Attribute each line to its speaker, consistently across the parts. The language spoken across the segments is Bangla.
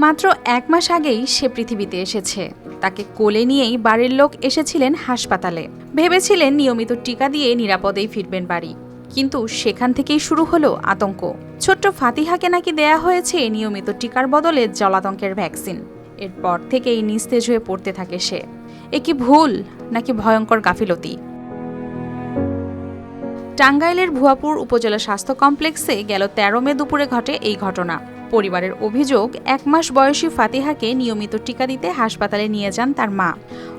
Speaker 1: মাত্র 1 মাস আগেই সে পৃথিবীতে এসেছে। তাকে কোলে নিয়েই বাড়ির লোক এসেছিলেন হাসপাতালে। ভেবেছিলেন নিয়মিত টিকা দিয়ে নিরাপদেই ফিরবেন বাড়ি, কিন্তু সেখান থেকেই শুরু হলো আতঙ্ক। ছোট্ট ফাতিহাকে নাকি দেয়া হয়েছে নিয়মিত টিকার বদলে জলাতঙ্কের ভ্যাকসিন। এরপর থেকেই নিস্তেজ হয়ে পড়তে থাকে সে। এ কি ভুল নাকি ভয়ঙ্কর গাফিলতি? টাঙ্গাইলের ভুয়াপুর উপজেলা স্বাস্থ্য কমপ্লেক্সে গেল 13 মে দুপুরে ঘটে এই ঘটনা। পরিবারের অভিযোগ, 1 মাস বয়সী ফাতিহাকে নিয়মিত টিকা দিতে হাসপাতালে নিয়ে যান তার মা।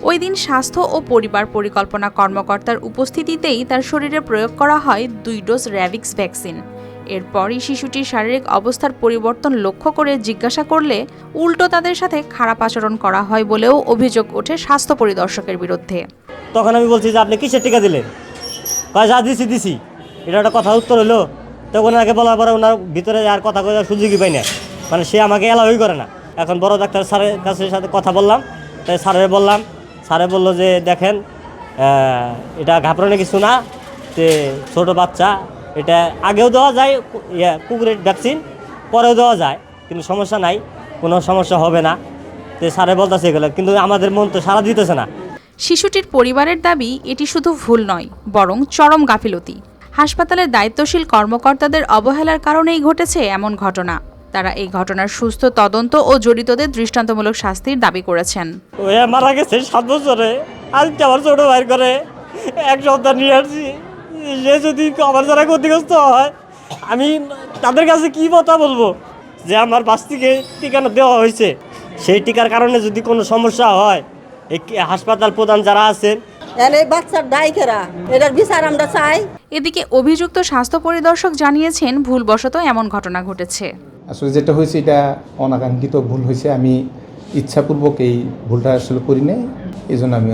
Speaker 1: ওই দিন স্বাস্থ্য ও পরিবার পরিকল্পনা কর্মকর্তার উপস্থিতিতেই তার শরীরে প্রয়োগ করা হয় 2 ডোজ র্যাবিক্স ভ্যাকসিন। এরপরই শিশুটির শারীরিক অবস্থার পরিবর্তন লক্ষ্য করে জিজ্ঞাসা করলে উল্টো তাদের সাথে খারাপ আচরণ করা হয় বলেও অভিযোগ ওঠে স্বাস্থ্য পরিদর্শকের বিরুদ্ধে।
Speaker 2: তখন আমি বলছি যে আপনি কিসের টিকা দিলেন? যা দিছি এটা একটা কথা উত্তর হলো। তখন আগে বলার পরে ওনার ভিতরে আর কথা করার সুযোগই পাই না, মানে সে আমাকে এলাওই করে না। এখন বড় ডাক্তার স্যারের কাছে সাথে কথা বললাম, তাই স্যারের বললাম, স্যারে বললো যে দেখেন এটা ঘাবড়ানো কিছু না, যে ছোটো বাচ্চা, এটা আগেও দেওয়া যায় কুকুরের ভ্যাকসিন, পরেও দেওয়া যায়, কিন্তু সমস্যা নাই, কোনো সমস্যা হবে না। তো স্যারে বলতেছে এগুলো, কিন্তু আমাদের মন তো সাড়া দিতেছে না।
Speaker 1: শিশুটির পরিবারের দাবি, এটি শুধু ভুল নয়, বরং চরম গাফিলতি। হাসপাতালের দায়িত্বশীল কর্মকর্তাদের অবহেলার কারণেই ঘটেছে এমন ঘটনা। তারা এই ঘটনার সুস্থ তদন্ত ও জড়িতদের দৃষ্টান্তমূলক শাস্তির দাবি করেছেন।
Speaker 2: মারা গেছে 7 বছরে, আজকে আমার ছোটো ভাই করে 1 সপ্তাহ নিয়ে আসছি। সে যদি আমার যারা ক্ষতিগ্রস্ত হয়, আমি তাদের কাছে কি কথা বলবো যে আমার বাস থেকে টিকা দেওয়া হয়েছে, সেই টিকার কারণে যদি কোনো সমস্যা হয়, এই হাসপাতাল প্রধান যারা আছেন,
Speaker 3: বাচ্চার দায়ীকেরা এটার বিচার আমরা চাই।
Speaker 1: এদিকে অভিযুক্ত স্বাস্থ্য পরিদর্শক জানিয়েছেন ভুলবশত এমন ঘটনা ঘটেছে।
Speaker 4: আসলে যেটা হয়েছে এটা অনাকাঙ্ক্ষিত ভুল হয়েছে। আমি ইচ্ছাপূর্বক এই ভুলটা আসলে করি নাই, এই জন্য আমি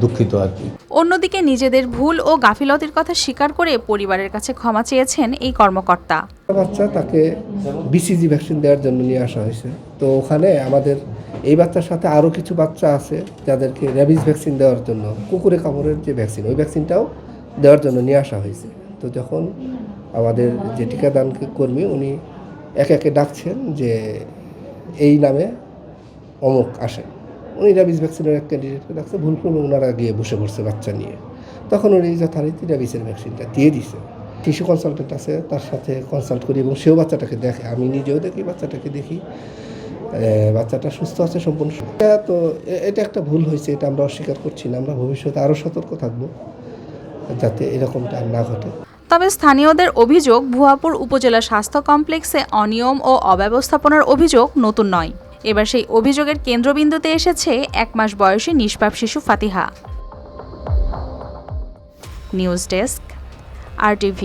Speaker 4: দুঃখিত আর কি।
Speaker 1: অন্যদিকে নিজেদের ভুল ও গাফিলতির কথা স্বীকার করে পরিবারের কাছে ক্ষমা চেয়েছেন এই কর্মকর্তা।
Speaker 5: বাচ্চা তাকে বিসিজি ভ্যাকসিন দেওয়ার জন্য নিয়ে আসা হয়েছে। তো ওখানে আমাদের এই বাচ্চার সাথে আরও কিছু বাচ্চা আছে যাদেরকে র্যাবিস ভ্যাকসিন দেওয়ার জন্য, কুকুরে কামড়ের যে ভ্যাকসিন, ওই ভ্যাকসিনটাও দেওয়ার জন্য নিয়ে আসা হয়েছে। তো যখন আমাদের যে টিকাদান কর্মী উনি একে একে ডাকছেন যে এই নামে অমুক আসেন, উনি র্যাবিস ভ্যাকসিনের এক ক্যান্ডিডেটকে ডাকছে, ভুলক্রমে ওনারা গিয়ে বসে পড়ছে বাচ্চা নিয়ে। তখন উনি যথারীতি র্যাবিসের ভ্যাকসিনটা দিয়ে দিছে। শিশু কনসালটেন্ট আছে, তার সাথে কনসাল্ট করি এবং সেও বাচ্চাটাকে দেখে, আমি নিজেও দেখি, বাচ্চাটাকে দেখি, বাচ্চাটা সুস্থ আছে সম্পূর্ণ। তো এটা একটা ভুল হয়েছে, এটা আমরা অস্বীকার করছি না। আমরা ভবিষ্যতে আরও সতর্ক থাকবো যাতে এরকমটা না ঘটে।
Speaker 1: তবে স্থানীয়দের অভিযোগ, ভুয়াপুর উপজেলা স্বাস্থ্য কমপ্লেক্সে অনিয়ম ও অব্যবস্থাপনার অভিযোগ নতুন নয়। এবার সেই অভিযোগের কেন্দ্রবিন্দুতে এসেছে 1 মাস বয়সী নিষ্পাপ শিশু ফাতিহা। News desk, RTV।